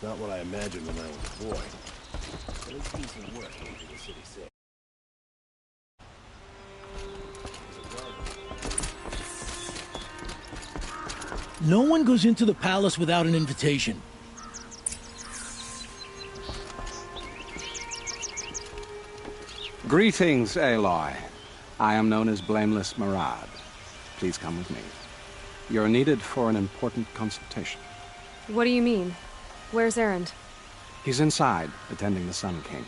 It's not what I imagined when I was a boy. But it's decent work keeping the city safe. No one goes into the palace without an invitation. Greetings, Aloy. I am known as Blameless Murad. Please come with me. You're needed for an important consultation. What do you mean? Where's Erend? He's inside, attending the Sun King,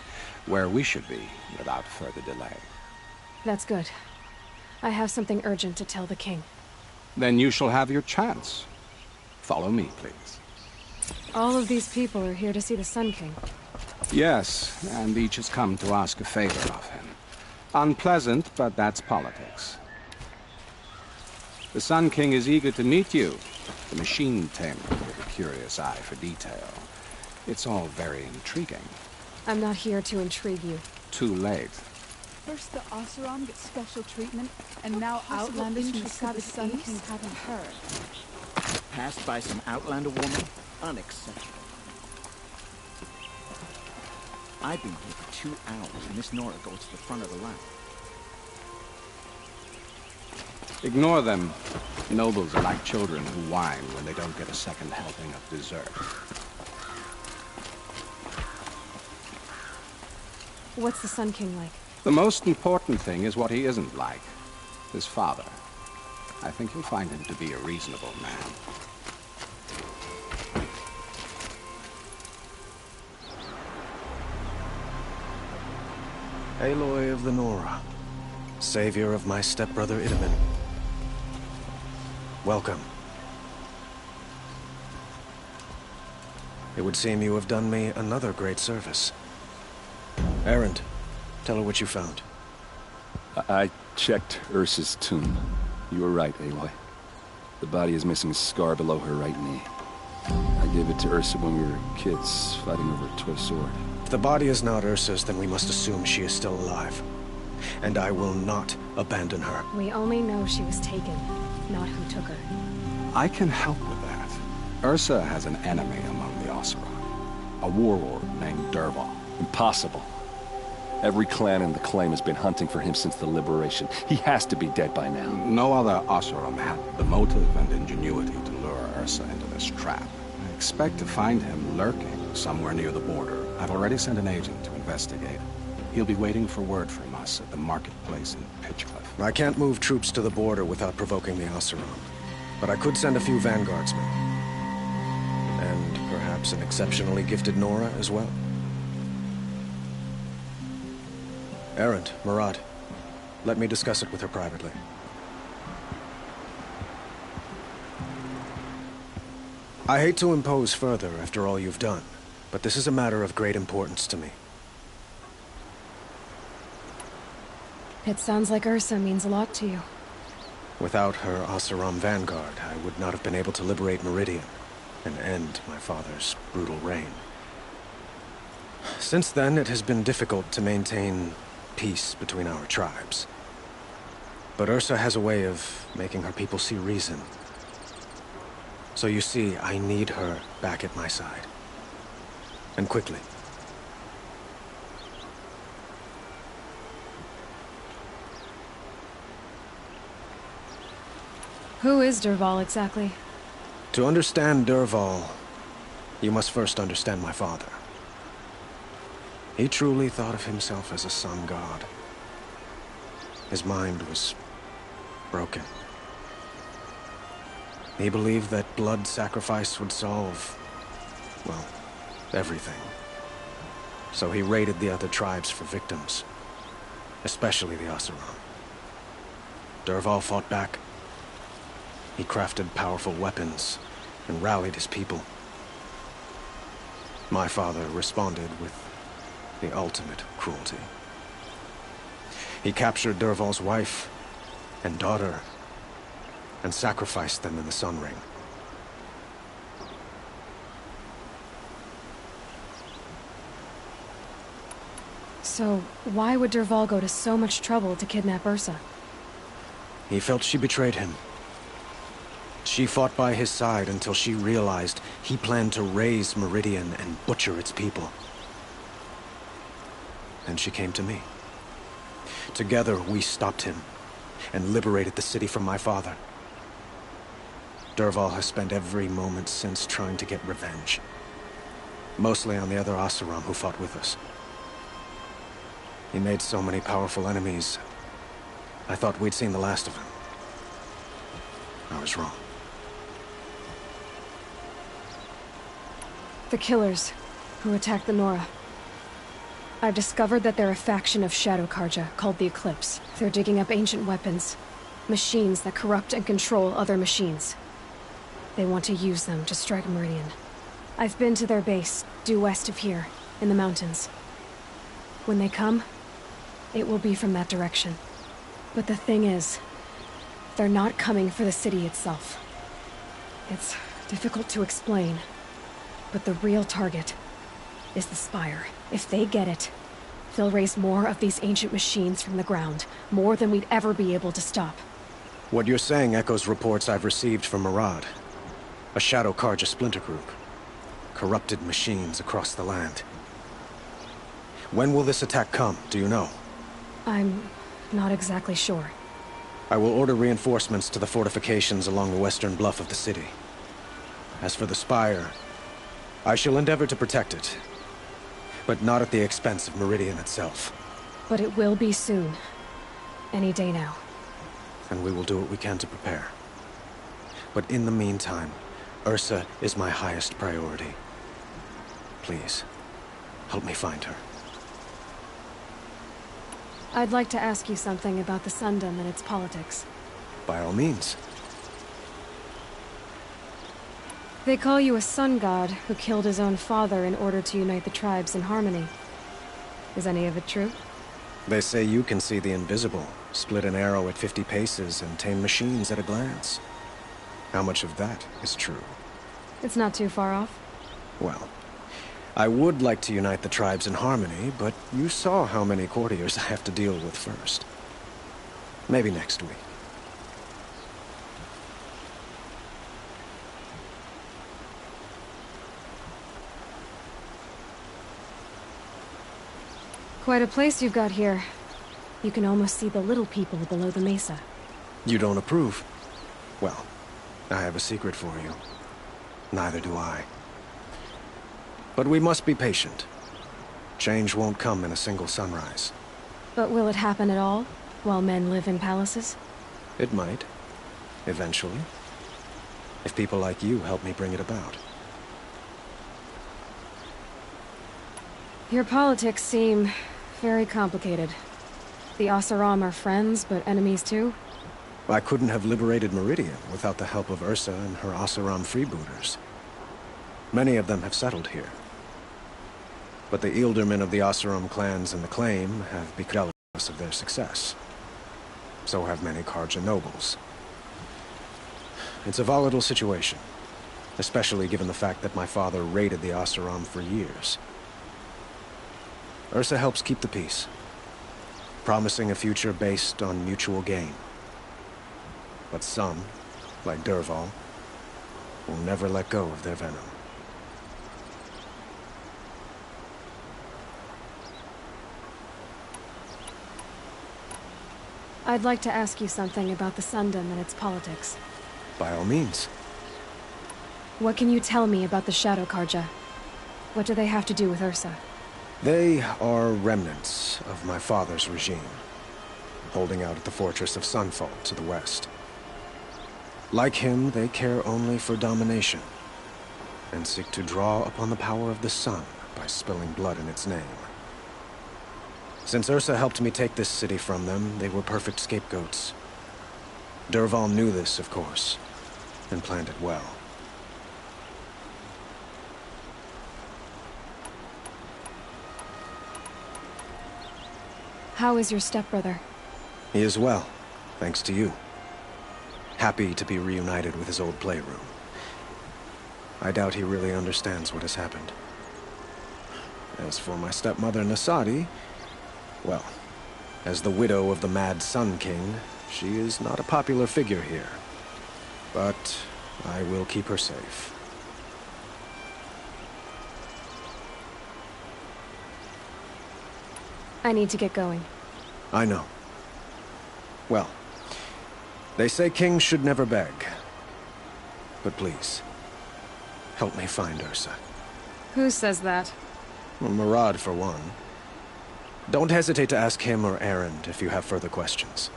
where we should be without further delay. That's good. I have something urgent to tell the king. Then you shall have your chance. Follow me, please. All of these people are here to see the Sun King. Yes, and each has come to ask a favor of him. Unpleasant, but that's politics. The Sun King is eager to meet you, the machine tamer with a curious eye for detail. It's all very intriguing. I'm not here to intrigue you. Too late. First the Oseram gets special treatment, and now Outlanders from the Sun King haven't heard. Passed by some Outlander woman? Unacceptable. I've been here for 2 hours, and Miss Nora goes to the front of the line. Ignore them. Nobles are like children who whine when they don't get a second helping of dessert. What's the Sun King like? The most important thing is what he isn't like. His father. I think you'll find him to be a reasonable man. Aloy of the Nora, savior of my stepbrother Itamen. Welcome. It would seem you have done me another great service. Erend, tell her what you found. I checked Ursa's tomb. You were right, Aloy. The body is missing a scar below her right knee. I gave it to Ursa when we were kids, fighting over a toy sword. If the body is not Ursa's, then we must assume she is still alive. And I will not abandon her. We only know she was taken, not who took her. I can help with that. Ursa has an enemy among the Oseram. A warlord named Dervahl. Impossible. Every clan in the claim has been hunting for him since the liberation. He has to be dead by now. No other Oseram had the motive and ingenuity to lure Ursa into this trap. I expect to find him lurking somewhere near the border. I've already sent an agent to investigate. He'll be waiting for word from us at the marketplace in Pitchcliff. I can't move troops to the border without provoking the Oseram. But I could send a few vanguardsmen. And perhaps an exceptionally gifted Nora as well. Erend, Murad, let me discuss it with her privately. I hate to impose further after all you've done, but this is a matter of great importance to me. It sounds like Ursa means a lot to you. Without her Oseram vanguard, I would not have been able to liberate Meridian and end my father's brutal reign. Since then, it has been difficult to maintain peace between our tribes. But Ursa has a way of making her people see reason. So you see, I need her back at my side. And quickly. Who is Dervahl exactly? To understand Dervahl, you must first understand my father. He truly thought of himself as a sun god. His mind was broken. He believed that blood sacrifice would solve, well, everything. So he raided the other tribes for victims, especially the Oseram. Dervahl fought back. He crafted powerful weapons and rallied his people. My father responded with the ultimate cruelty. He captured Dervahl's wife and daughter and sacrificed them in the Sun Ring. So, why would Dervahl go to so much trouble to kidnap Ursa? He felt she betrayed him. She fought by his side until she realized he planned to raise Meridian and butcher its people. And she came to me. Together, we stopped him and liberated the city from my father. Dervahl has spent every moment since trying to get revenge. Mostly on the other Oseram who fought with us. He made so many powerful enemies, I thought we'd seen the last of him. I was wrong. The killers who attacked the Nora. I've discovered that they're a faction of Shadow Karja called the Eclipse. They're digging up ancient weapons. Machines that corrupt and control other machines. They want to use them to strike Meridian. I've been to their base, due west of here, in the mountains. When they come, it will be from that direction. But the thing is, they're not coming for the city itself. It's difficult to explain, but the real target is the Spire. If they get it, they'll raise more of these ancient machines from the ground, more than we'd ever be able to stop. What you're saying echoes reports I've received from Murad, a Shadow Karja splinter group. Corrupted machines across the land. When will this attack come, do you know? I'm not exactly sure. I will order reinforcements to the fortifications along the western bluff of the city. As for the Spire, I shall endeavor to protect it, but not at the expense of Meridian itself. But it will be soon. Any day now. And we will do what we can to prepare. But in the meantime, Ursa is my highest priority. Please, help me find her. I'd like to ask you something about the Sundom and its politics. By all means. They call you a sun god who killed his own father in order to unite the tribes in harmony. Is any of it true? They say you can see the invisible, split an arrow at 50 paces, and tame machines at a glance. How much of that is true? It's not too far off. Well, I would like to unite the tribes in harmony, but you saw how many courtiers I have to deal with first. Maybe next week. Quite a place you've got here. You can almost see the little people below the mesa. You don't approve? Well, I have a secret for you. Neither do I. But we must be patient. Change won't come in a single sunrise. But will it happen at all, while men live in palaces? It might. Eventually. If people like you help me bring it about. Your politics seem very complicated. The Oseram are friends, but enemies too? I couldn't have liberated Meridian without the help of Ursa and her Oseram freebooters. Many of them have settled here. But the Ealdormen of the Oseram clans and the Claim have become jealous of their success. So have many Karja nobles. It's a volatile situation, especially given the fact that my father raided the Oseram for years. Ursa helps keep the peace, promising a future based on mutual gain. But some, like Dervahl, will never let go of their venom. I'd like to ask you something about the Sundom and its politics. By all means. What can you tell me about the Shadow Karja? What do they have to do with Ursa? They are remnants of my father's regime, holding out at the fortress of Sunfall to the west. Like him, they care only for domination, and seek to draw upon the power of the sun by spilling blood in its name. Since Ursa helped me take this city from them, they were perfect scapegoats. Dervahl knew this, of course, and planned it well. How is your stepbrother? He is well, thanks to you. Happy to be reunited with his old playroom. I doubt he really understands what has happened. As for my stepmother, Nasadi, well, as the widow of the Mad Sun King, she is not a popular figure here. But I will keep her safe. I need to get going. I know. Well, they say kings should never beg. But please, help me find Ursa. Who says that? Well, Murad, for one. Don't hesitate to ask him or Erend if you have further questions.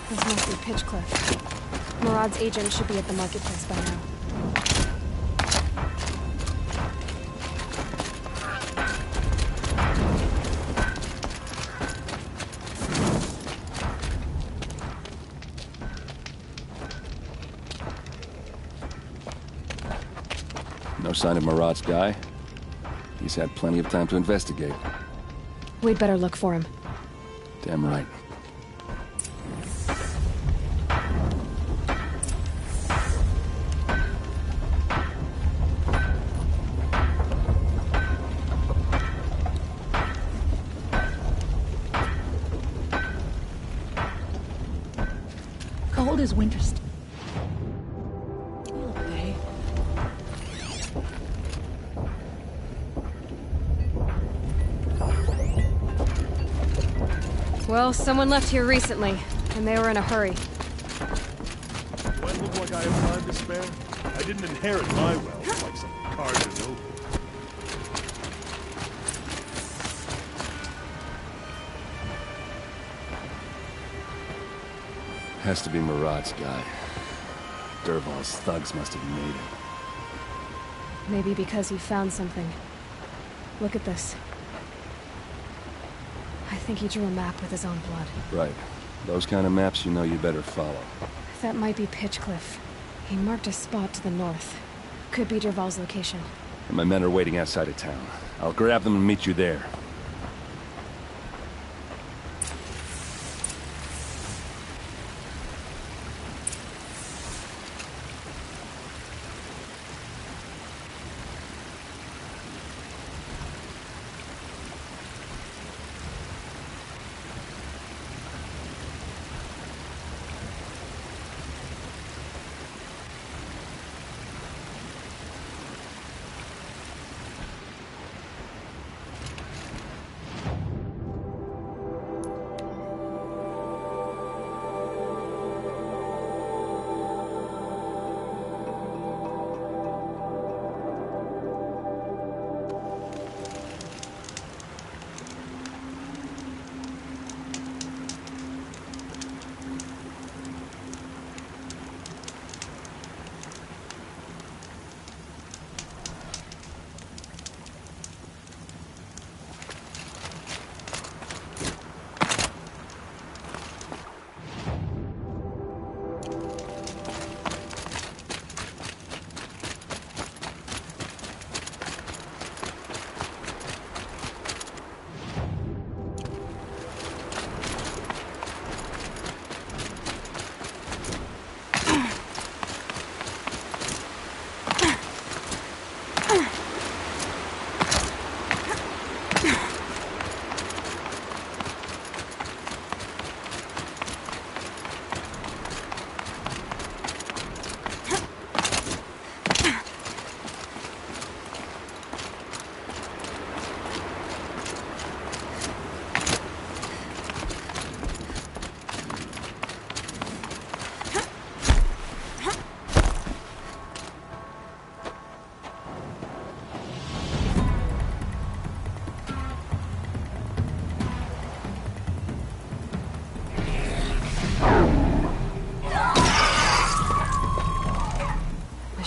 This must be Pitchcliff. Murad's agent should be at the marketplace by now. No sign of Murad's guy? He's had plenty of time to investigate. We'd better look for him. Damn right. Cold as winter still. Okay. Well, someone left here recently, and they were in a hurry. Do I look like I have time to spare? I didn't inherit my wealth like some cardinal. Has to be Murad's guy. Dervahl's thugs must have made him. Maybe because he found something. Look at this. I think he drew a map with his own blood. Right. Those kind of maps you know you better follow. That might be Pitchcliff. He marked a spot to the north. Could be Dervahl's location. And my men are waiting outside of town. I'll grab them and meet you there.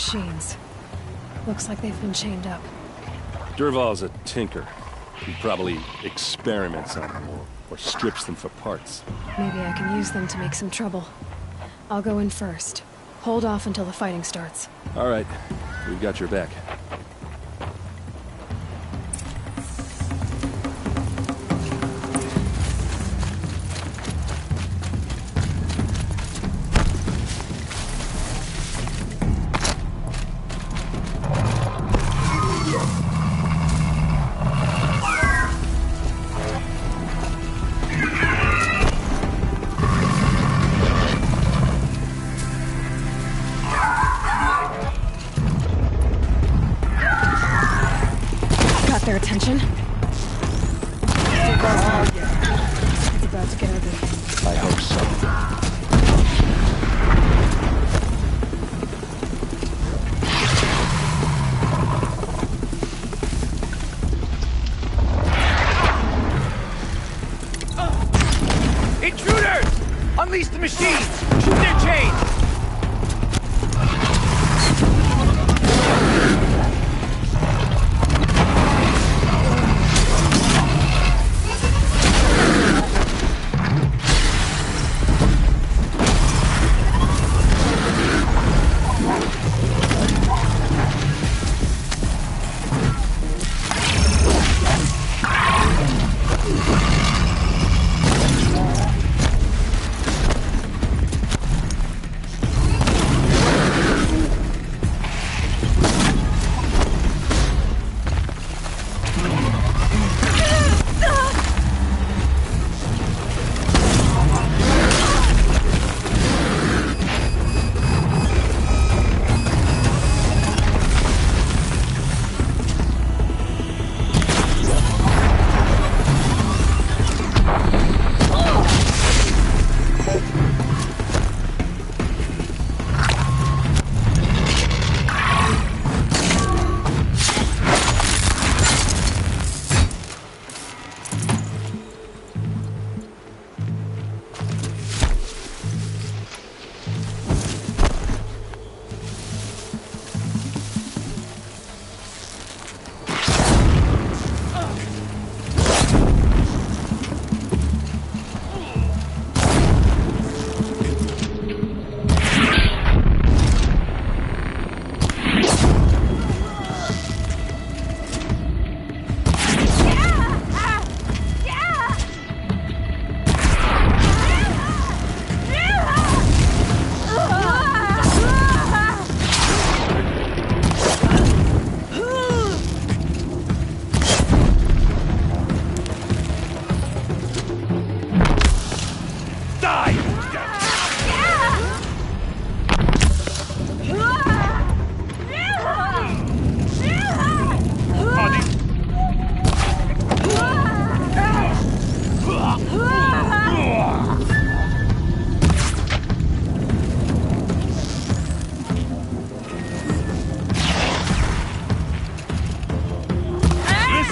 machines. Looks like they've been chained up. Dervahl's a tinker. He probably experiments on them or strips them for parts. Maybe I can use them to make some trouble. I'll go in first. Hold off until the fighting starts. All right, we've got your back. Their attention. It's about to get ugly. I hope so. Intruders! Unleash the machines! Shoot their chains!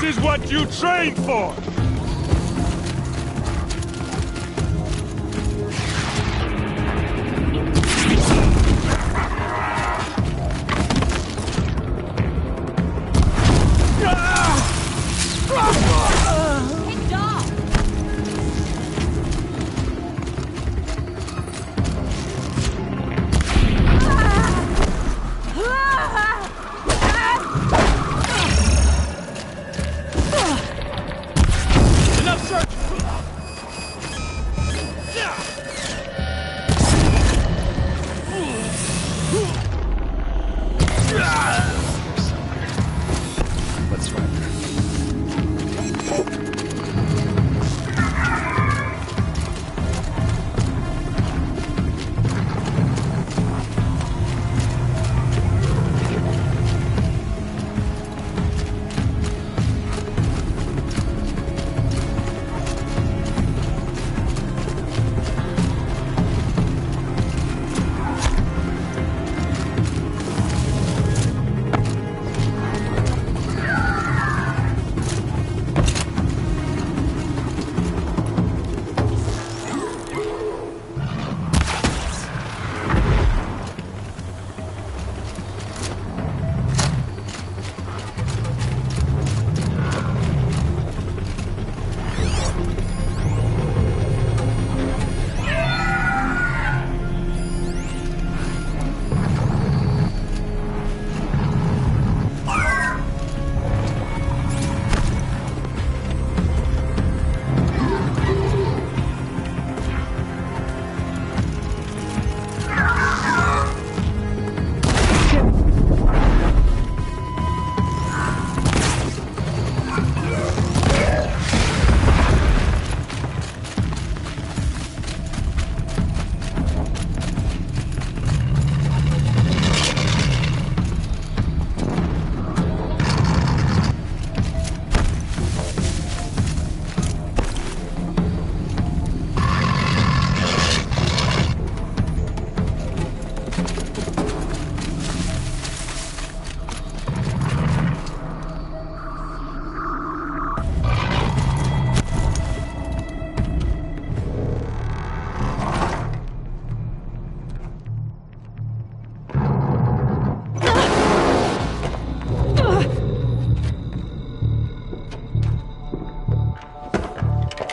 This is what you trained for!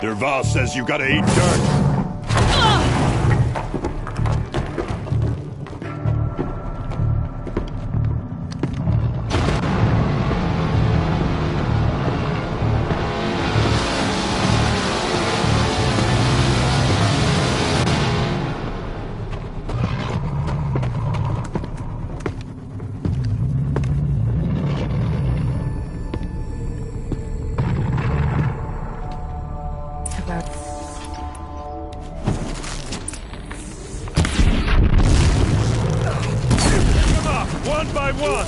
Derval says you gotta eat dirt. One by one!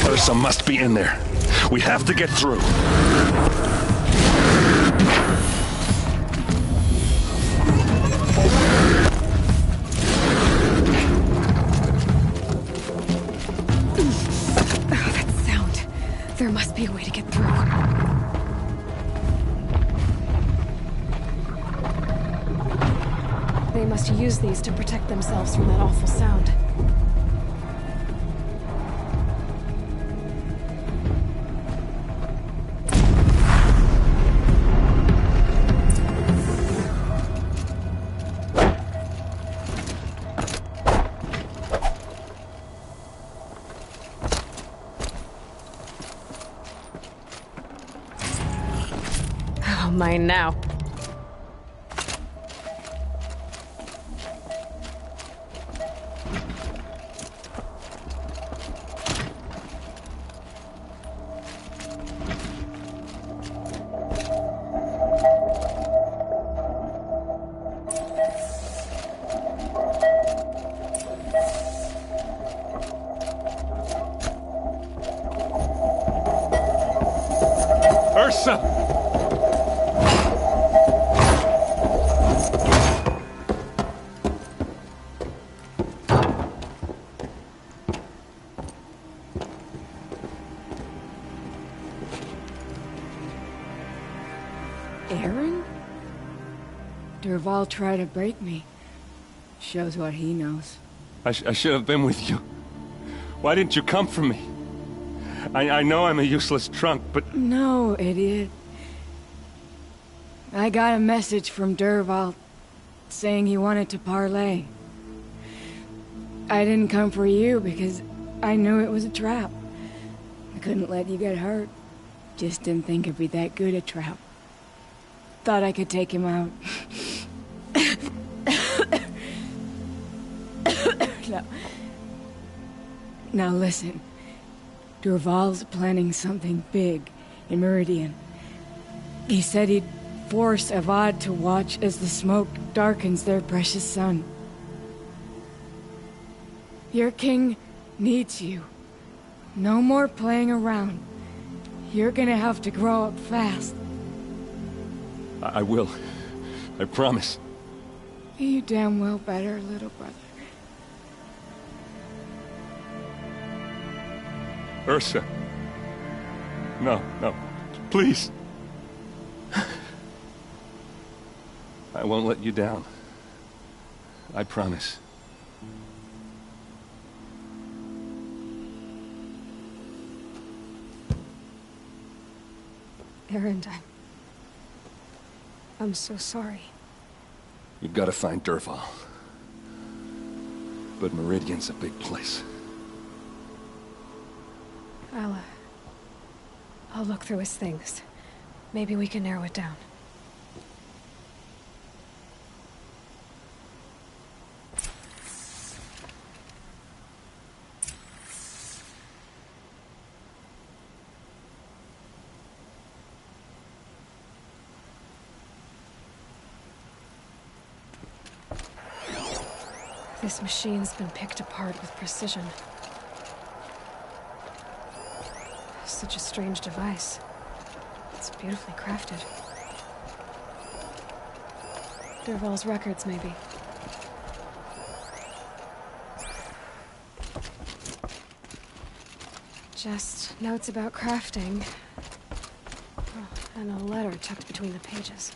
Ursa must be in there. We have to get through. Oh, that sound. There must be a way to get through. They must use these to protect themselves from that awful sound. Mine now. Ursa! Aaron? Derval tried to break me. Shows what he knows. I should have been with you. Why didn't you come for me? I know I'm a useless trunk, but... No, idiot. I got a message from Derval saying he wanted to parlay. I didn't come for you because I knew it was a trap. I couldn't let you get hurt. Just didn't think it'd be that good a trap. Thought I could take him out. Now listen. Derval's planning something big in Meridian. He said he'd force Avad to watch as the smoke darkens their precious sun. Your king needs you. No more playing around. You're gonna have to grow up fast. I will. I promise. You damn well better, little brother. Ursa. No, no. Please. I won't let you down. I promise. Aaron, I'm so sorry. You've got to find Derval. But Meridian's a big place. I'll look through his things. Maybe we can narrow it down. This machine's been picked apart with precision. such a strange device. It's beautifully crafted. Dervahl's records, maybe. Just notes about crafting. Oh, and a letter tucked between the pages.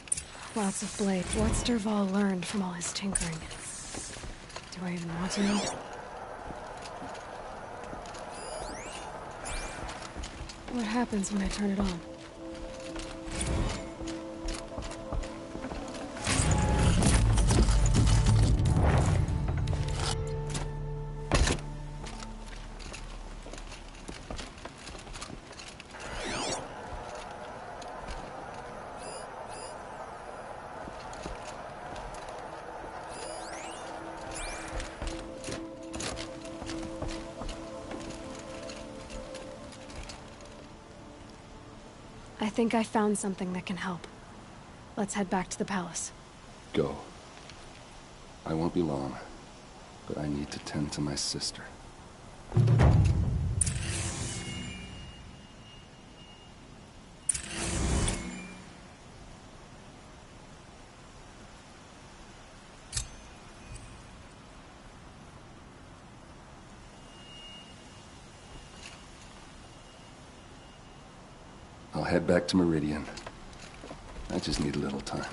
Lots of blade. What's Dervahl learned from all his tinkering? Do I even want to know? What happens when I turn it on? I think I found something that can help. Let's head back to the palace. Go. I won't be long, but I need to tend to my sister. I'll head back to Meridian. I just need a little time.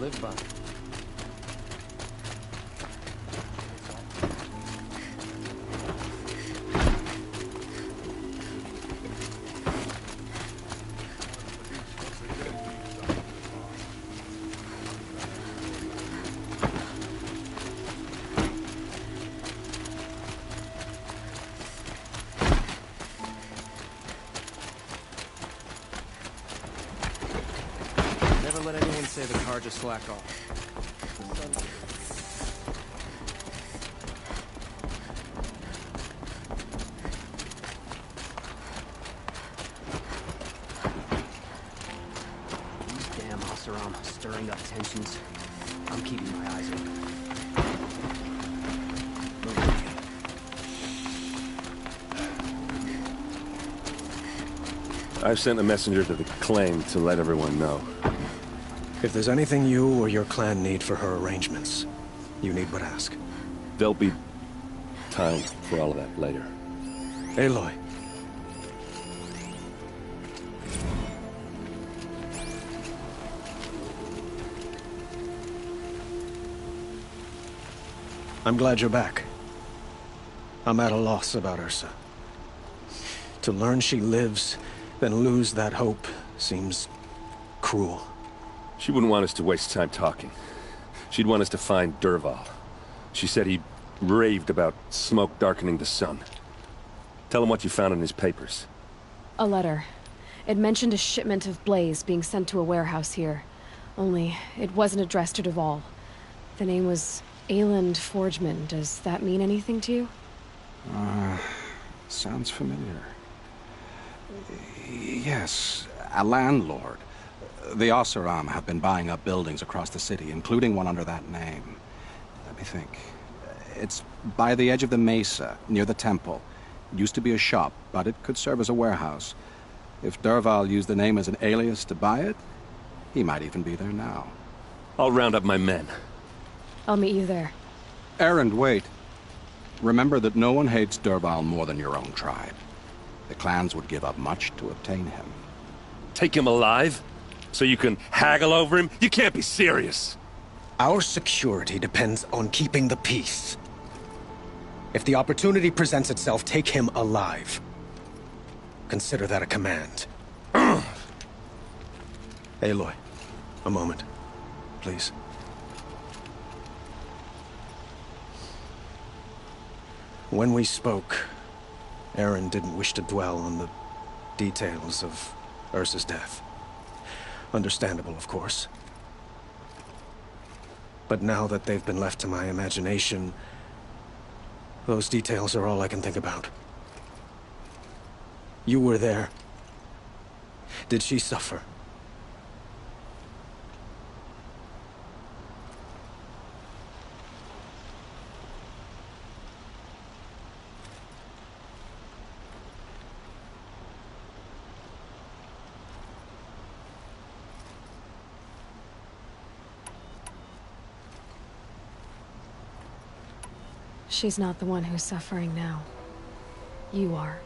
live by. Never let anyone say the car just slack off. These damn Oseram stirring up tensions. I'm keeping my eyes open. I've sent a messenger to the claim to let everyone know. If there's anything you or your clan need for her arrangements, you need but ask. There'll be time for all of that later. Aloy. I'm glad you're back. I'm at a loss about Ursa. To learn she lives, then lose that hope, seems cruel. She wouldn't want us to waste time talking. She'd want us to find Dervahl. She said he raved about smoke darkening the sun. Tell him what you found in his papers. A letter. It mentioned a shipment of Blaze being sent to a warehouse here. Only, it wasn't addressed to Dervahl. The name was Ayland Forgeman. Does that mean anything to you? Sounds familiar. Yes, a landlord. The Oseram have been buying up buildings across the city, including one under that name. Let me think. It's by the edge of the mesa, near the temple. It used to be a shop, but it could serve as a warehouse. If Dervahl used the name as an alias to buy it, he might even be there now. I'll round up my men. I'll meet you there. Erend, wait. Remember that no one hates Dervahl more than your own tribe. The clans would give up much to obtain him. Take him alive? So you can haggle over him? You can't be serious! Our security depends on keeping the peace. If the opportunity presents itself, take him alive. Consider that a command. Aloy, a moment, please. When we spoke, Erend didn't wish to dwell on the details of Ursa's death. Understandable, of course. But now that they've been left to my imagination, those details are all I can think about. You were there. Did she suffer? She's not the one who's suffering now. You are.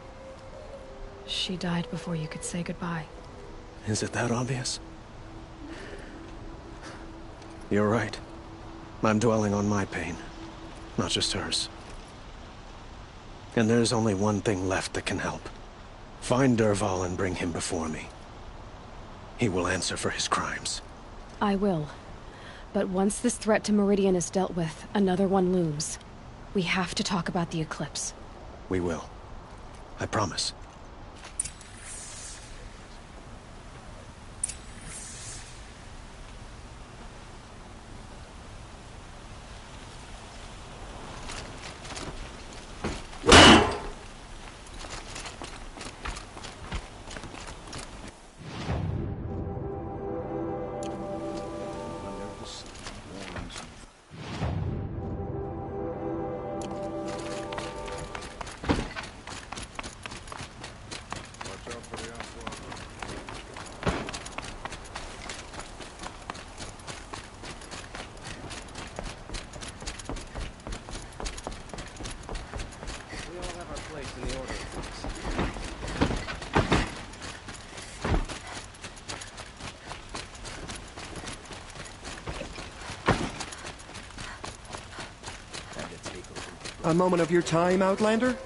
She died before you could say goodbye. Is it that obvious? You're right. I'm dwelling on my pain, not just hers. And there's only one thing left that can help. Find Dervahl and bring him before me. He will answer for his crimes. I will. But once this threat to Meridian is dealt with, another one looms. We have to talk about the eclipse. We will. I promise. A moment of your time, Outlander?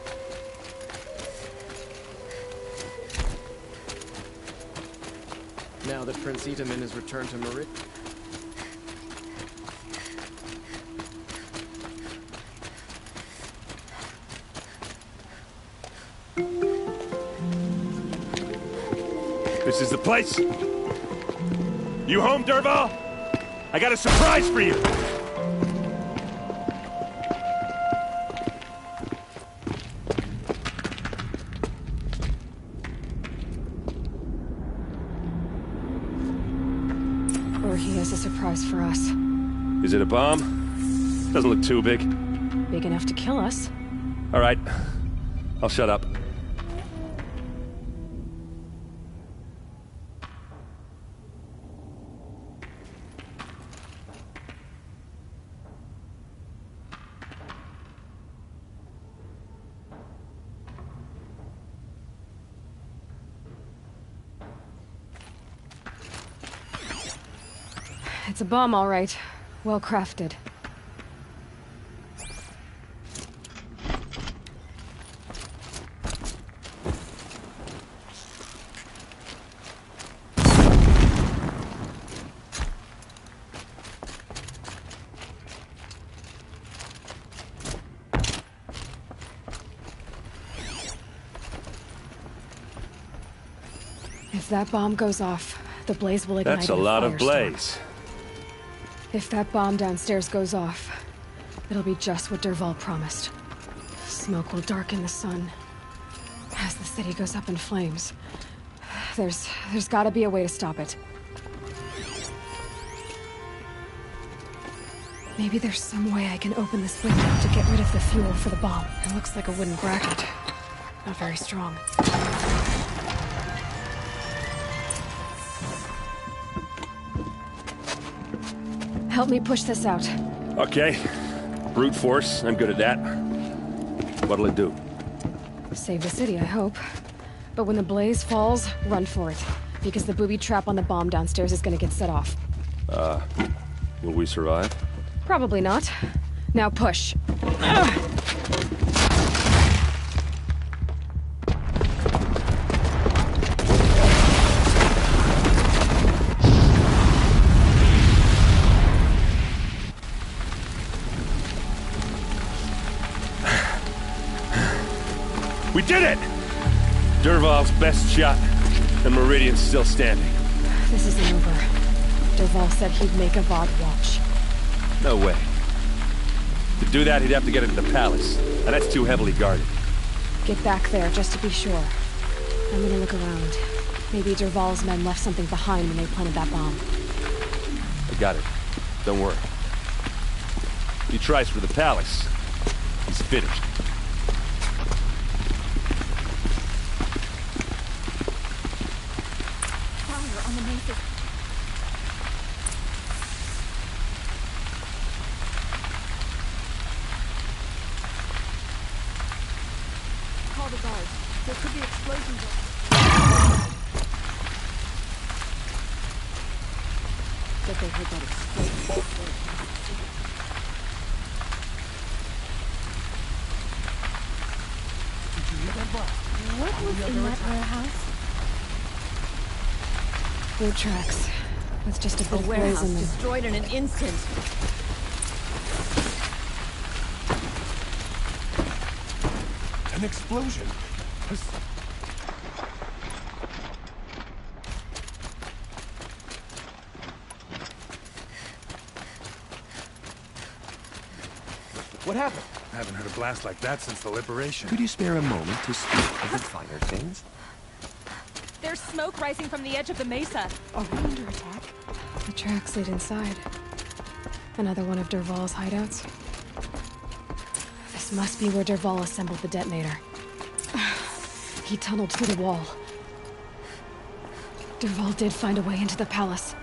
Now that Prince Itamen has returned to Merid... This is the place? You home, Dervahl? I got a surprise for you! Or he has a surprise for us. Is it a bomb? Doesn't look too big. Big enough to kill us. All right. I'll shut up. It's a bomb, all right. Well crafted. If that bomb goes off, the blaze will ignite. That's a lot of blaze. If that bomb downstairs goes off, it'll be just what Dervahl promised. Smoke will darken the sun. As the city goes up in flames, there's gotta be a way to stop it. Maybe there's some way I can open this window to get rid of the fuel for the bomb. It looks like a wooden bracket. Not very strong. Help me push this out. Okay. Brute force, I'm good at that. What'll it do? Save the city, I hope. But when the blaze falls, run for it. Because the booby trap on the bomb downstairs is gonna get set off. Will we survive? Probably not. Now push. We did it! Dervahl's best shot, and Meridian's still standing. This isn't over. Dervahl said he'd make a Vought watch. No way. To do that, he'd have to get into the palace, and that's too heavily guarded. Get back there, just to be sure. I'm gonna look around. Maybe Dervahl's men left something behind when they planted that bomb. I got it. Don't worry. He tries for the palace. He's finished. Fire on the mesa. Call the guards. There could be explosions. But they heard that explosion. What was in that warehouse? Boot tracks. With just a bit of blaze warehouse in them. destroyed in an instant. An explosion? What happened? I haven't heard a blast like that since the liberation. Could you spare a moment to speak of the finer things? There's smoke rising from the edge of the mesa. Are we under attack? The tracks lead inside. Another one of Dervahl's hideouts. This must be where Dervahl assembled the detonator. He tunneled through the wall. Dervahl did find a way into the palace.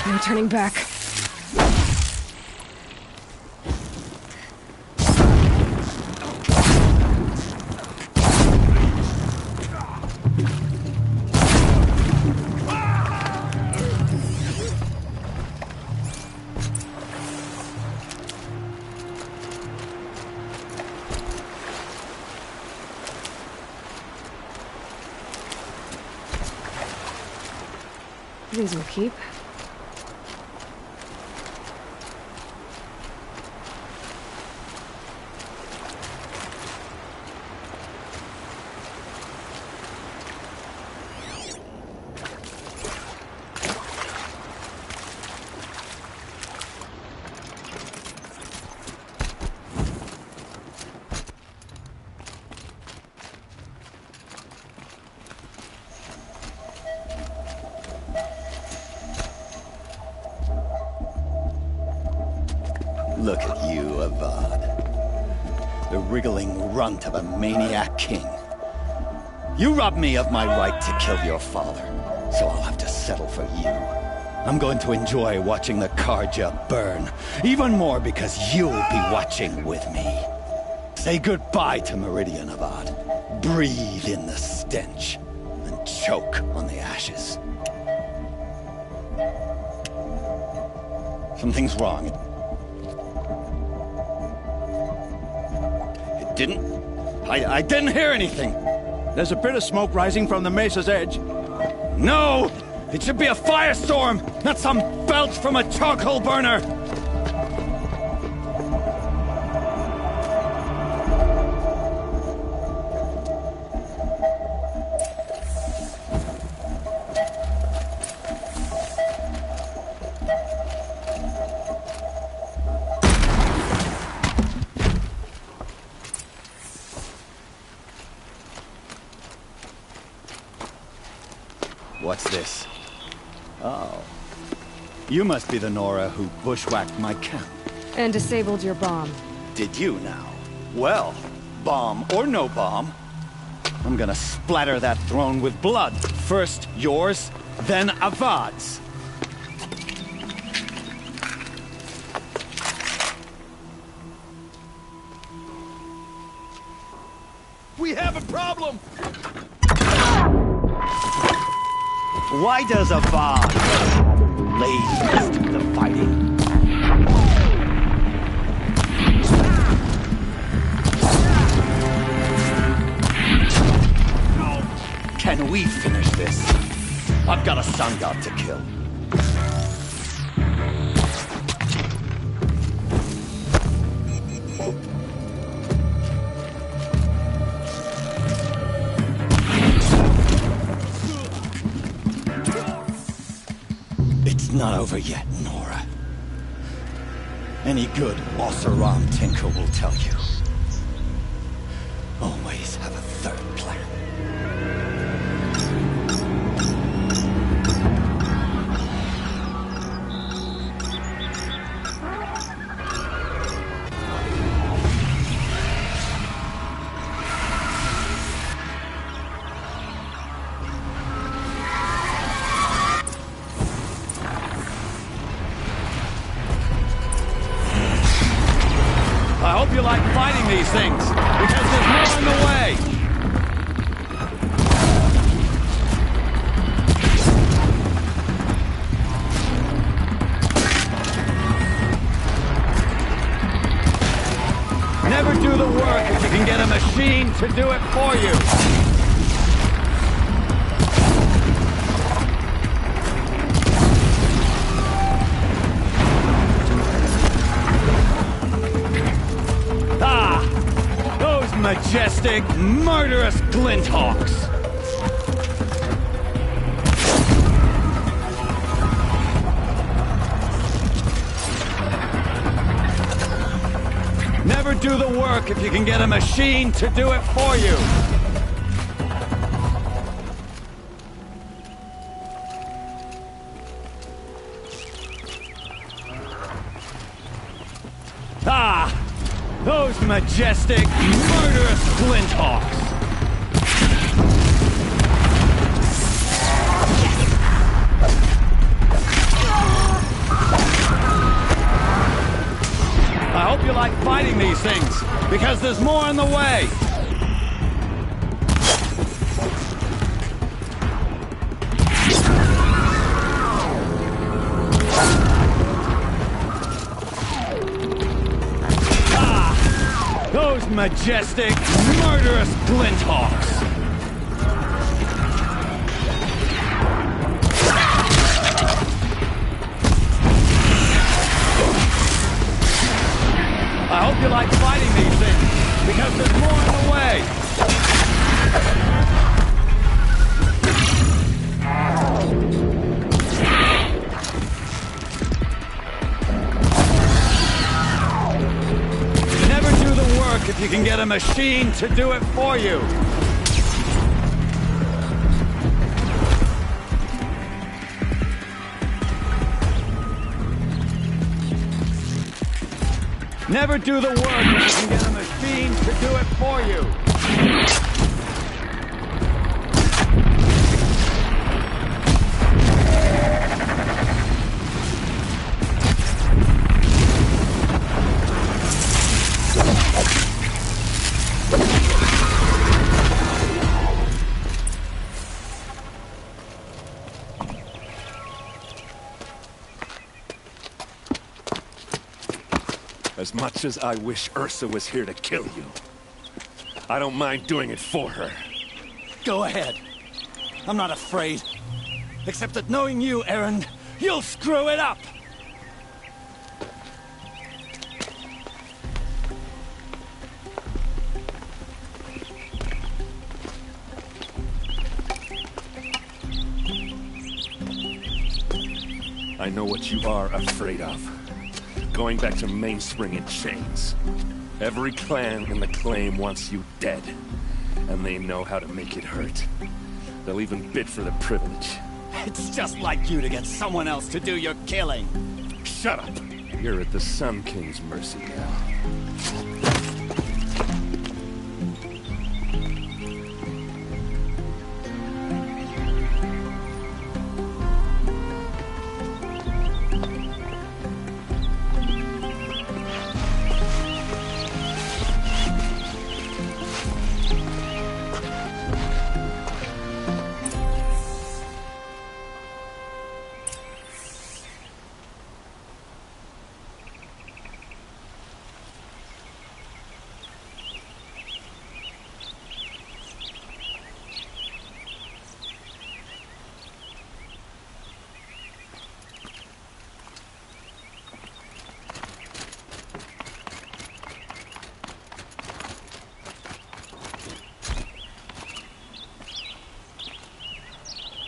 No turning back. These will keep. Look at you, Avad. The wriggling runt of a maniac king. You robbed me of my right to kill your father, so I'll have to settle for you. I'm going to enjoy watching the Karja burn, even more because you'll be watching with me. Say goodbye to Meridian, Avad. Breathe in the stench, and choke on the ashes. Something's wrong. I didn't hear anything. There's a bit of smoke rising from the mesa's edge. No! It should be a firestorm, not some belch from a charcoal burner! What's this? Oh. You must be the Nora who bushwhacked my camp. And disabled your bomb. Did you now? Well, bomb or no bomb, I'm gonna splatter that throne with blood. First yours, then Avad's. We have a problem! Why does Avad laziness do the fighting? Can we finish this? I've got a sun god to kill. It's not over yet, Nora. Any good Oseram tinker will tell you. Always have a third plan. I hope you like fighting these things, because there's more in the way! Never do the work if you can get a machine to do it for you! Majestic, murderous Glinthawks! Never do the work if you can get a machine to do it for you! Those majestic, murderous Glinthawks! fighting these things, because there's more on the way! Ah! Those majestic, murderous Glinthawks! I hope you like fighting these things, because there's more on the way! Never do the work if you can get a machine to do it for you! Never do the work if you can get a machine to do it for you! As much as I wish Ursa was here to kill you, I don't mind doing it for her. Go ahead. I'm not afraid. Except that knowing you, Erend, you'll screw it up! I know what you are afraid of. Going back to Mainspring in chains. Every clan in the Claim wants you dead. And they know how to make it hurt. They'll even bid for the privilege. It's just like you to get someone else to do your killing. Shut up! You're at the Sun King's mercy now.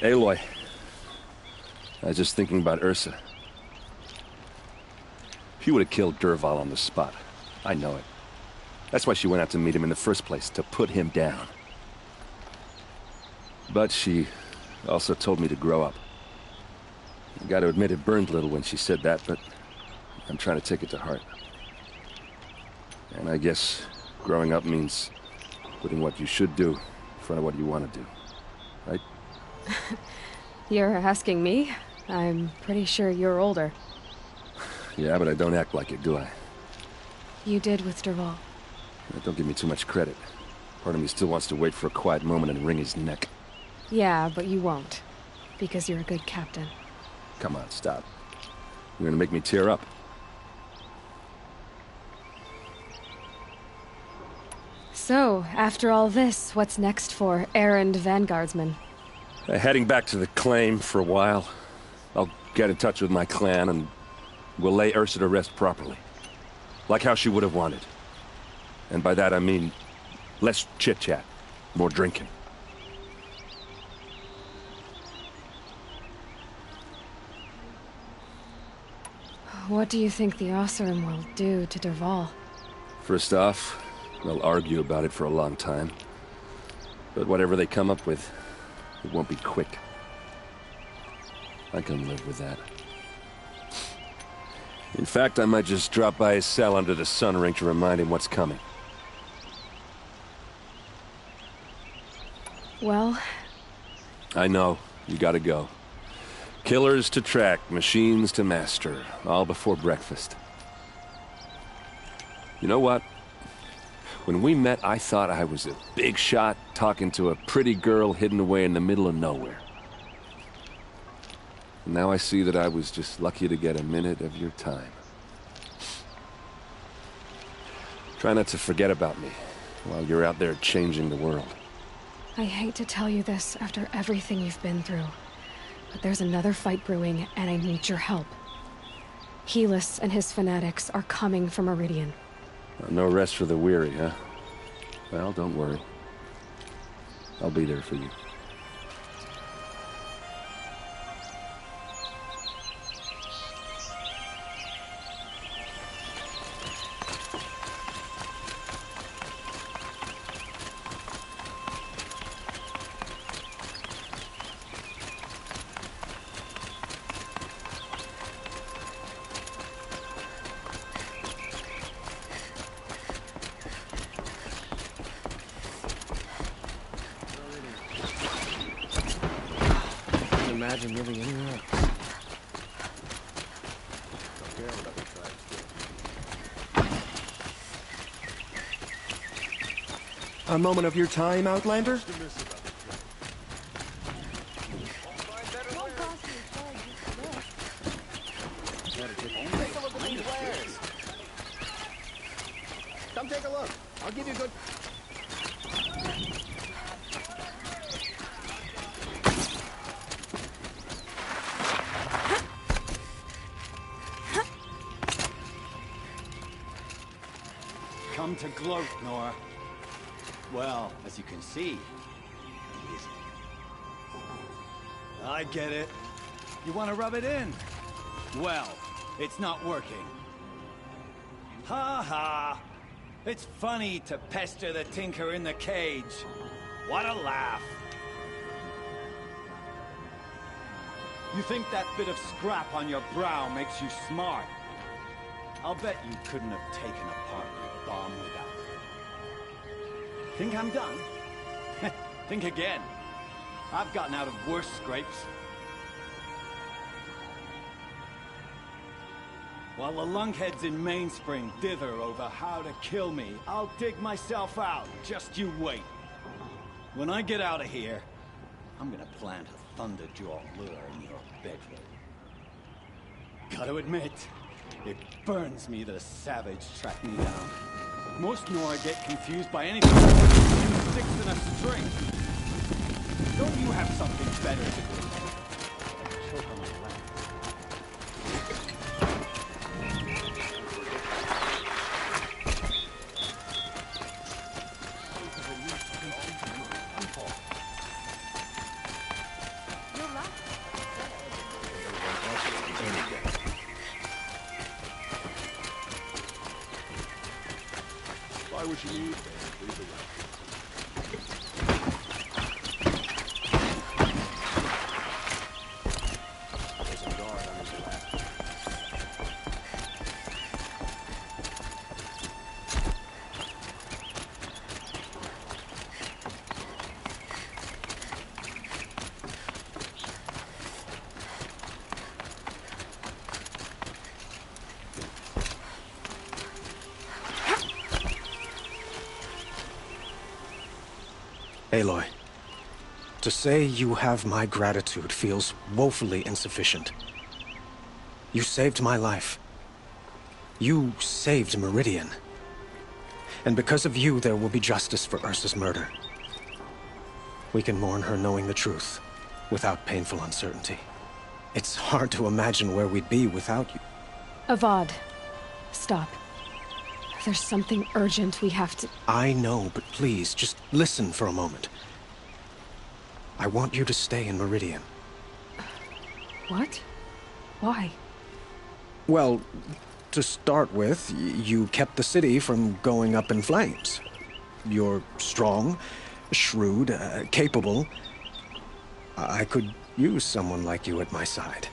Aloy, I was just thinking about Ursa. She would have killed Dervahl on the spot. I know it. That's why she went out to meet him in the first place, to put him down. But she also told me to grow up. I gotta admit it burned a little when she said that, but I'm trying to take it to heart. And I guess growing up means putting what you should do in front of what you want to do. Right? You're asking me? I'm pretty sure you're older. Yeah, but I don't act like it, do I? You did with Dervahl. Don't give me too much credit. Part of me still wants to wait for a quiet moment and wring his neck. Yeah, but you won't. Because you're a good captain. Come on, stop. You're gonna make me tear up. So, after all this, what's next for Erend Vanguardsman? Heading back to the Claim for a while. I'll get in touch with my clan and we'll lay Ursa to rest properly. Like how she would have wanted. And by that I mean less chit-chat, more drinking. What do you think the Oseram will do to Dervahl? First off, they'll argue about it for a long time. But whatever they come up with, it won't be quick. I can live with that. In fact, I might just drop by his cell under the sun ring to remind him what's coming. Well... I know. You gotta go. Killers to track, machines to master, all before breakfast. You know what? When we met, I thought I was a big shot talking to a pretty girl hidden away in the middle of nowhere. And now I see that I was just lucky to get a minute of your time. Try not to forget about me while you're out there changing the world. I hate to tell you this after everything you've been through, but there's another fight brewing, and I need your help. Helis and his fanatics are coming for Meridian. No rest for the weary, huh? Well, don't worry. I'll be there for you. Imagine living anywhere else. A moment of your time, Outlander? Come take a look. I'll give you a good... Come to gloat, Nora. Well, as you can see, he isn't. I get it. You want to rub it in? Well, it's not working. Ha ha! It's funny to pester the tinker in the cage. What a laugh. You think that bit of scrap on your brow makes you smart? I'll bet you couldn't have taken apart your bomb without it. Think I'm done? Think again. I've gotten out of worse scrapes. While the lunkheads in Mainspring dither over how to kill me, I'll dig myself out. Just you wait. When I get out of here, I'm gonna plant a Thunderjaw lure in your bedroom. Gotta admit, it burns me that a savage tracked me down. Most Nora get confused by anything between sticks and a string. Don't you have something better to do? Choke on my laugh. Buy what you need, and leave the rest. There's a guard on his left. Aloy, to say you have my gratitude feels woefully insufficient. You saved my life. You saved Meridian. And because of you, there will be justice for Ursa's murder. We can mourn her knowing the truth, without painful uncertainty. It's hard to imagine where we'd be without you. Avad, stop. There's something urgent we have to... I know, but please, just listen for a moment. I want you to stay in Meridian. What? Why? Well, to start with, you kept the city from going up in flames. You're strong, shrewd, capable. I could use someone like you at my side.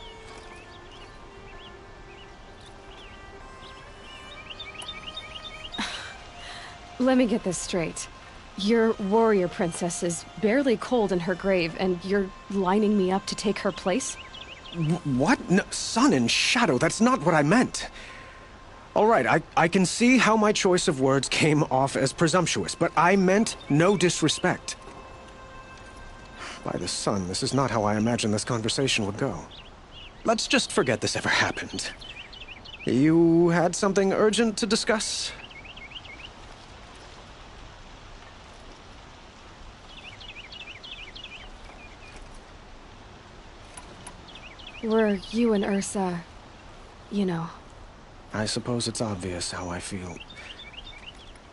Let me get this straight. Your warrior princess is barely cold in her grave, and you're lining me up to take her place? What? No, sun and shadow, that's not what I meant. All right, I can see how my choice of words came off as presumptuous, but I meant no disrespect. By the sun, this is not how I imagined this conversation would go. Let's just forget this ever happened. You had something urgent to discuss? Were you and Ursa, you know? I suppose it's obvious how I feel.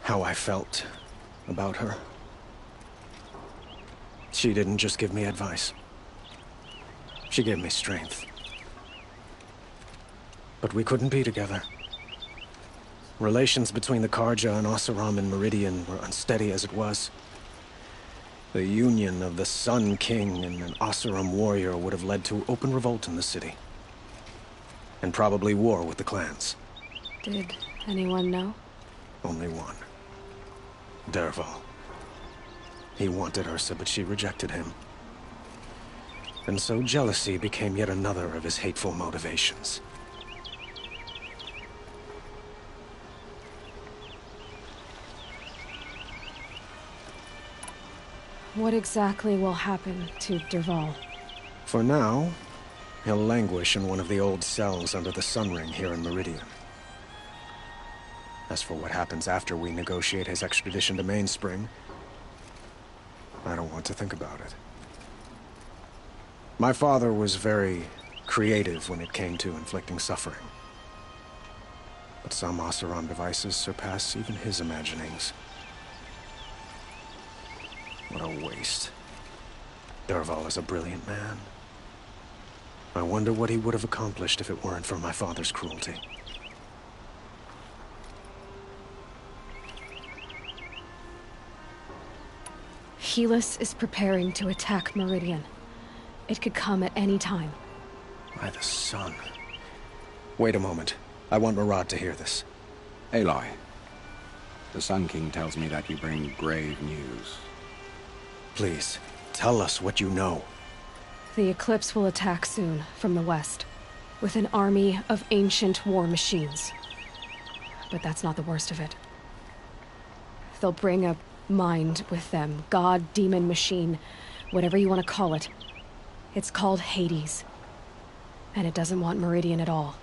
How I felt about her. She didn't just give me advice. She gave me strength. But we couldn't be together. Relations between the Carja and Oseram and Meridian were unsteady as it was. The union of the Sun King and an Oseram warrior would have led to open revolt in the city. And probably war with the clans. Did anyone know? Only one. Dervahl. He wanted Ursa, but she rejected him. And so jealousy became yet another of his hateful motivations. What exactly will happen to Dervahl? For now, he'll languish in one of the old cells under the Sun Ring here in Meridian. As for what happens after we negotiate his extradition to Mainspring, I don't want to think about it. My father was very creative when it came to inflicting suffering. But some Oseram devices surpass even his imaginings. What a waste. Dervahl is a brilliant man. I wonder what he would have accomplished if it weren't for my father's cruelty. Helis is preparing to attack Meridian. It could come at any time. By the sun. Wait a moment. I want Murad to hear this. Aloy, the Sun King tells me that you bring grave news. Please, tell us what you know. The Eclipse will attack soon, from the west, with an army of ancient war machines. But that's not the worst of it. They'll bring a mind with them, god, demon, machine, whatever you want to call it. It's called Hades. And it doesn't want Meridian at all.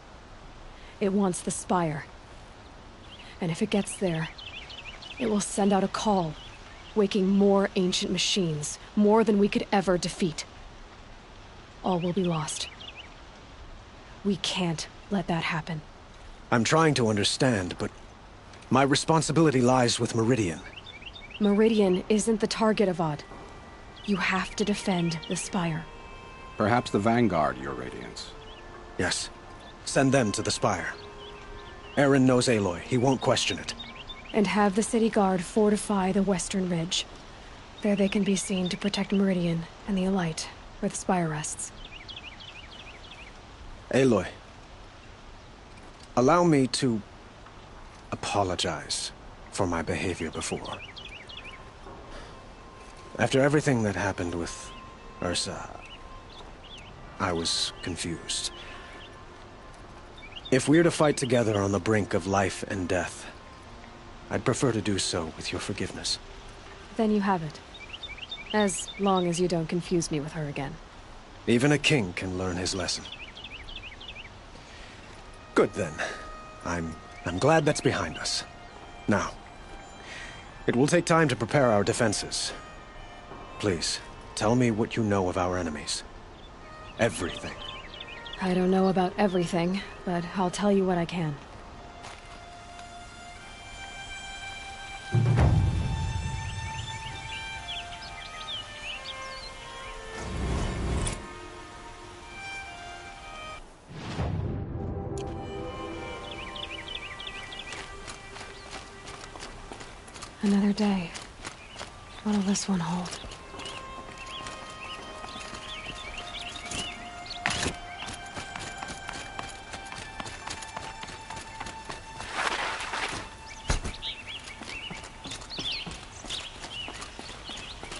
It wants the Spire. And if it gets there, it will send out a call, waking more ancient machines, more than we could ever defeat. All will be lost. We can't let that happen. I'm trying to understand, but my responsibility lies with Meridian. Meridian isn't the target, Avad. You have to defend the Spire. Perhaps the Vanguard, Your Radiance. Yes. Send them to the Spire. Eren knows Aloy. He won't question it. And have the city guard fortify the western ridge. There they can be seen to protect Meridian and the Elite, where the Spire rests. Aloy. Allow me to apologize for my behavior before. After everything that happened with Ursa, I was confused. If we're to fight together on the brink of life and death, I'd prefer to do so with your forgiveness. Then you have it. As long as you don't confuse me with her again. Even a king can learn his lesson. Good then. I'm glad that's behind us. Now, it will take time to prepare our defenses. Please, tell me what you know of our enemies. Everything. I don't know about everything, but I'll tell you what I can. Another day. What'll this one hold?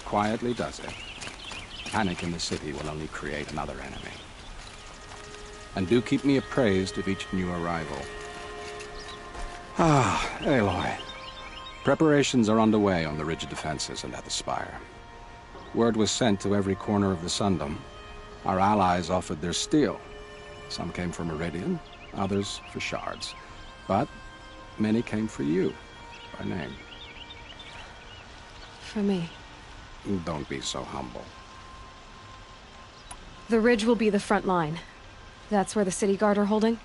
Quietly does it. Panic in the city will only create another enemy. And do keep me appraised of each new arrival. Ah, Aloy. Preparations are underway on the ridge defenses and at the spire. Word was sent to every corner of the Sundom. Our allies offered their steel. Some came for Meridian, others for shards. But many came for you, by name. For me. Don't be so humble. The ridge will be the front line. That's where the city guard are holding?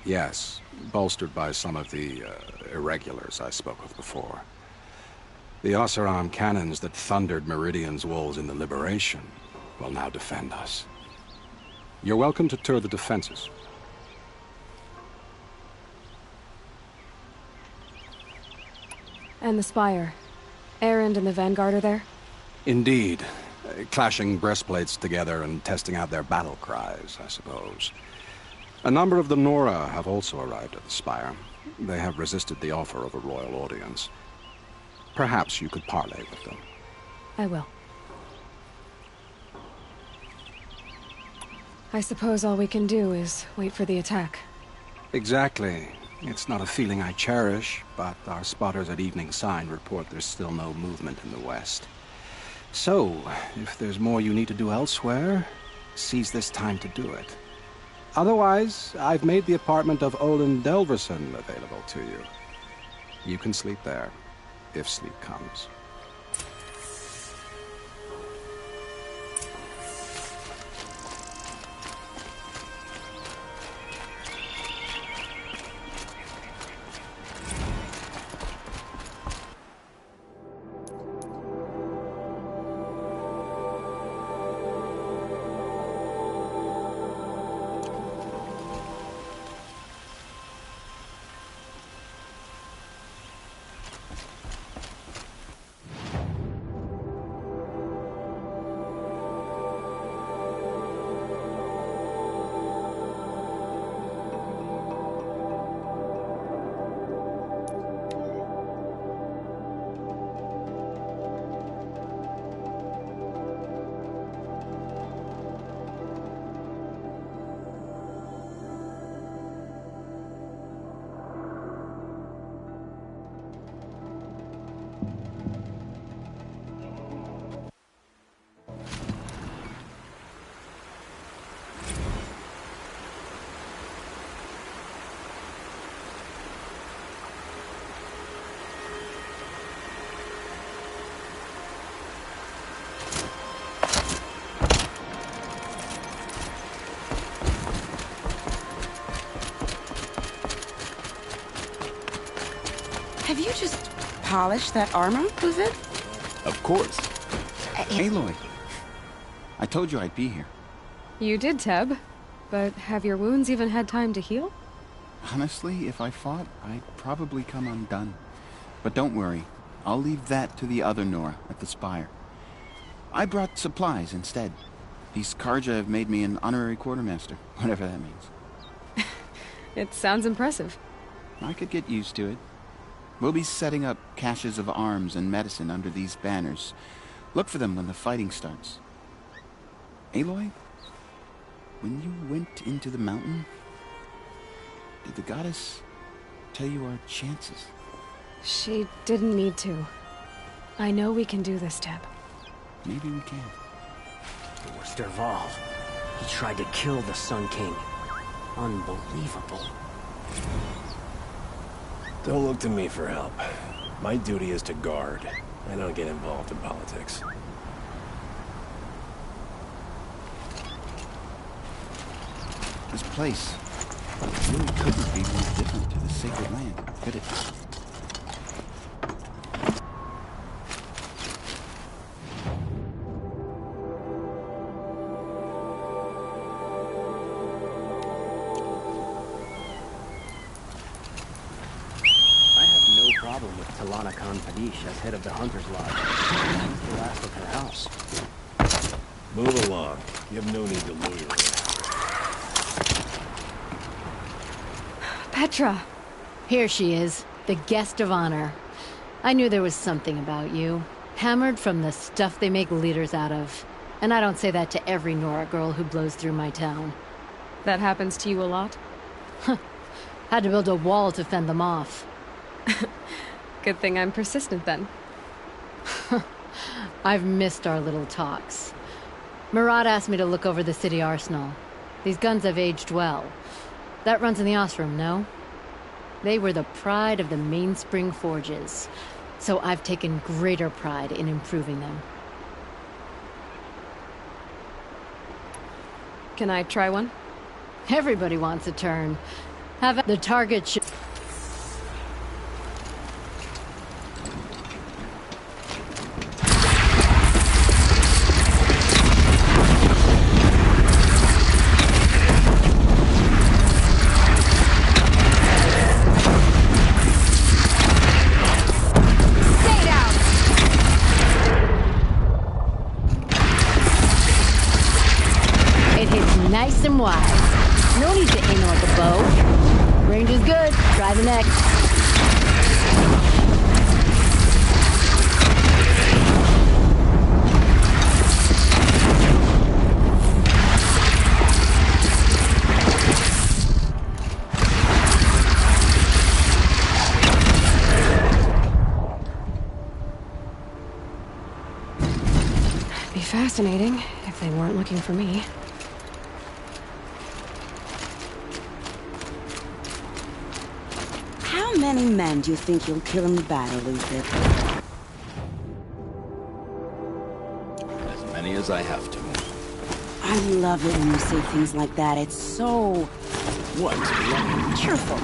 Yes, bolstered by some of the irregulars I spoke of before. The Oseram cannons that thundered Meridian's walls in the Liberation will now defend us. You're welcome to tour the defenses. And the spire. Erend and the Vanguard are there? Indeed. Clashing breastplates together and testing out their battle cries, I suppose. A number of the Nora have also arrived at the spire. They have resisted the offer of a royal audience. Perhaps you could parley with them. I will. I suppose all we can do is wait for the attack. Exactly. It's not a feeling I cherish, but our spotters at Evening Sign report there's still no movement in the west. So, if there's more you need to do elsewhere, seize this time to do it. Otherwise, I've made the apartment of Olin Delverson available to you. You can sleep there, if sleep comes. Have you just polished that armor, Uvid? Of course. Aloy, I told you I'd be here. You did, Teb. But have your wounds even had time to heal? Honestly, if I fought, I'd probably come undone. But don't worry. I'll leave that to the other Nora at the spire. I brought supplies instead. These Karja have made me an honorary quartermaster, whatever that means. It sounds impressive. I could get used to it. We'll be setting up caches of arms and medicine under these banners. Look for them when the fighting starts. Aloy, when you went into the mountain, did the goddess tell you our chances? She didn't need to. I know we can do this, Teb. Maybe we can. It was Dervahl. He tried to kill the Sun King. Unbelievable. Don't look to me for help. My duty is to guard. I don't get involved in politics. This place really couldn't be more different to the Sacred Land, could it? Talana Khan Padish as head of the Hunter's Lodge. He's the last of her house. Move along. You have no need to lawyer it. Petra! Here she is, the guest of honor. I knew there was something about you. Hammered from the stuff they make leaders out of. And I don't say that to every Nora girl who blows through my town. That happens to you a lot? Had to build a wall to fend them off. Good thing I'm persistent then. I've missed our little talks. Murad asked me to look over the city arsenal. These guns have aged well. That runs in the Osram, no? They were the pride of the Mainspring Forges, so I've taken greater pride in improving them. Can I try one? Everybody wants a turn. Have the target should... Nice and wide. No need to aim like a bow. Range is good. Try the next. Be fascinating if they weren't looking for me. How many men do you think you'll kill in the battle, Luther? As many as I have to. I love it when you say things like that. It's so... What? cheerful.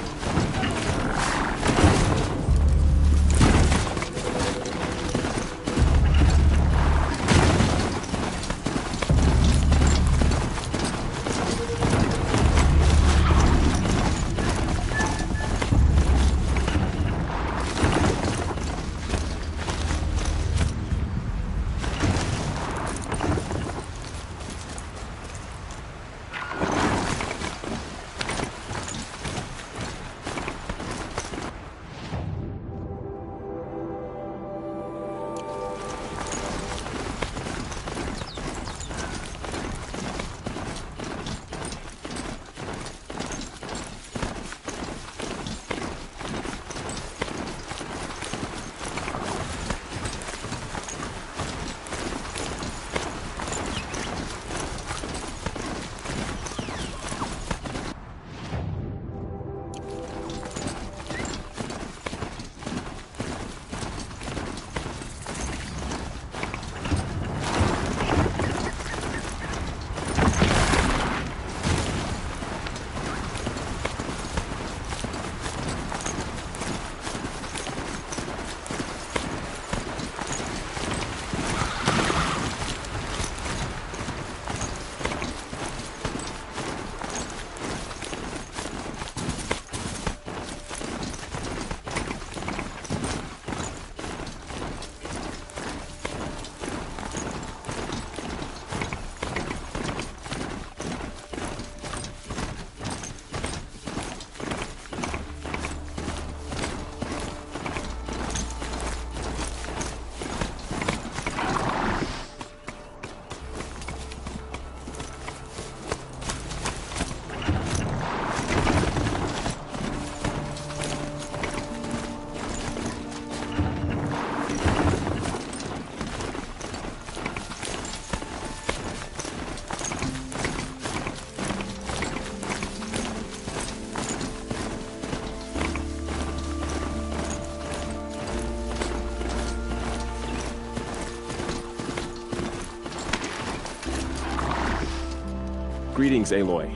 Greetings, Aloy.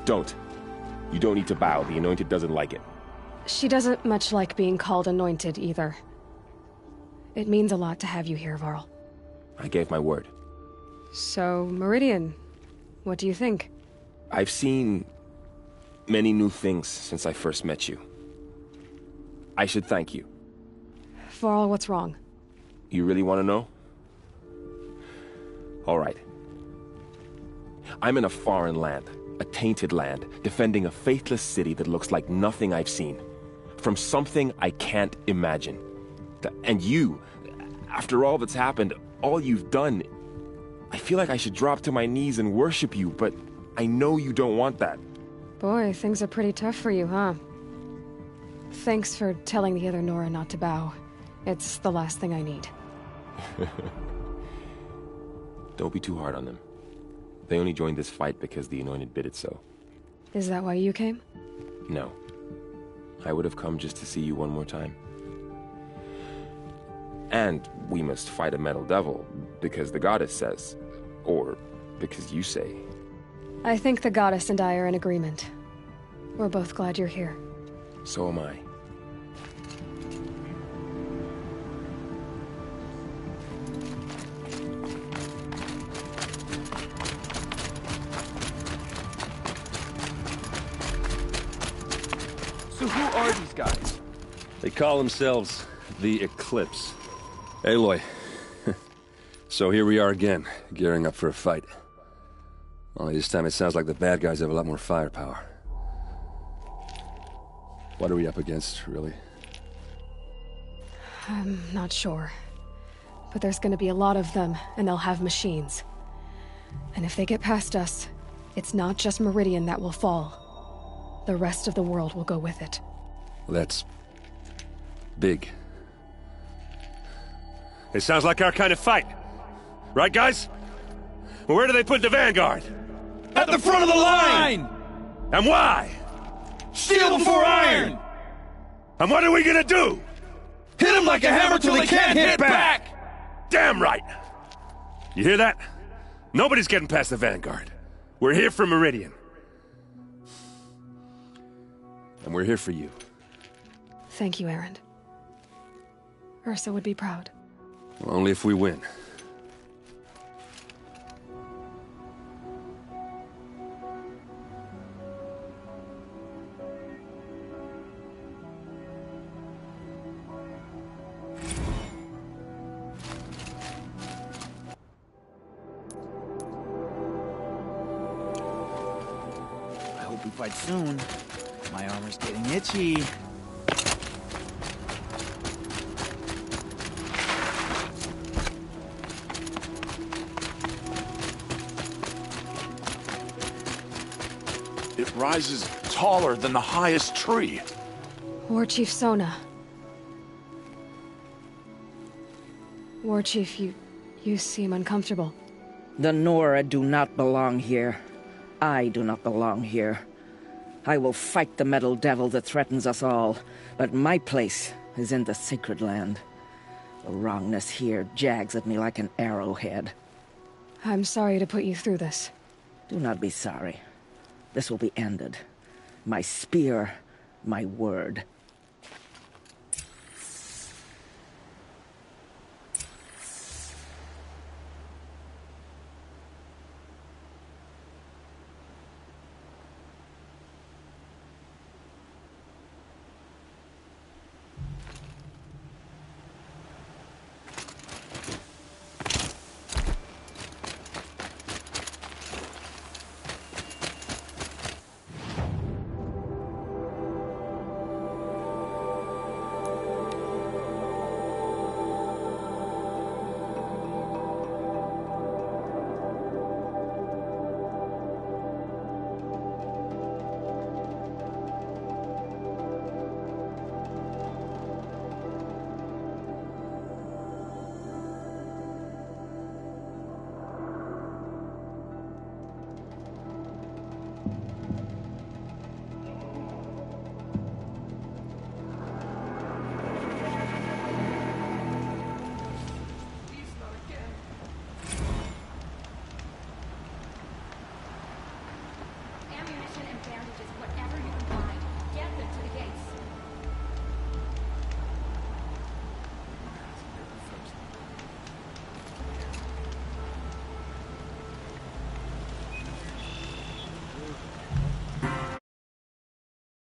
Don't. You don't need to bow. The Anointed doesn't like it. She doesn't much like being called Anointed, either. It means a lot to have you here, Varl. I gave my word. So, Meridian, what do you think? I've seen many new things since I first met you. I should thank you. Varl, what's wrong? You really want to know? All right. I'm in a foreign land, a tainted land, defending a faithless city that looks like nothing I've seen. From something I can't imagine. And you, after all that's happened, all you've done, I feel like I should drop to my knees and worship you, but I know you don't want that. Boy, things are pretty tough for you, huh? Thanks for telling the other Nora not to bow. It's the last thing I need. Don't be too hard on them. They only joined this fight because the Anointed bid it so. Is that why you came? No. I would have come just to see you one more time. And we must fight a metal devil, because the goddess says. Or because you say. I think the goddess and I are in agreement. We're both glad you're here. So am I. So who are these guys? They call themselves the Eclipse. Aloy. So here we are again, gearing up for a fight. Only this time it sounds like the bad guys have a lot more firepower. What are we up against, really? I'm not sure. But there's gonna be a lot of them, and they'll have machines. And if they get past us, it's not just Meridian that will fall. The rest of the world will go with it. Well, that's big. It sounds like our kind of fight. Right, guys? Well, where do they put the Vanguard? At the front of the line! And why? Steel before iron! And what are we gonna do? Hit him like a hammer till he can't hit back! Damn right! You hear that? Nobody's getting past the Vanguard. We're here for Meridian. And we're here for you. Thank you, Erend. Ursa would be proud. Well, only if we win. I hope we fight soon. My armor's getting itchy. It rises taller than the highest tree. War Chief Sona. War Chief, you seem uncomfortable. The Nora do not belong here. I do not belong here. I will fight the metal devil that threatens us all, but my place is in the sacred land. The wrongness here jags at me like an arrowhead. I'm sorry to put you through this. Do not be sorry. This will be ended. My spear, my word.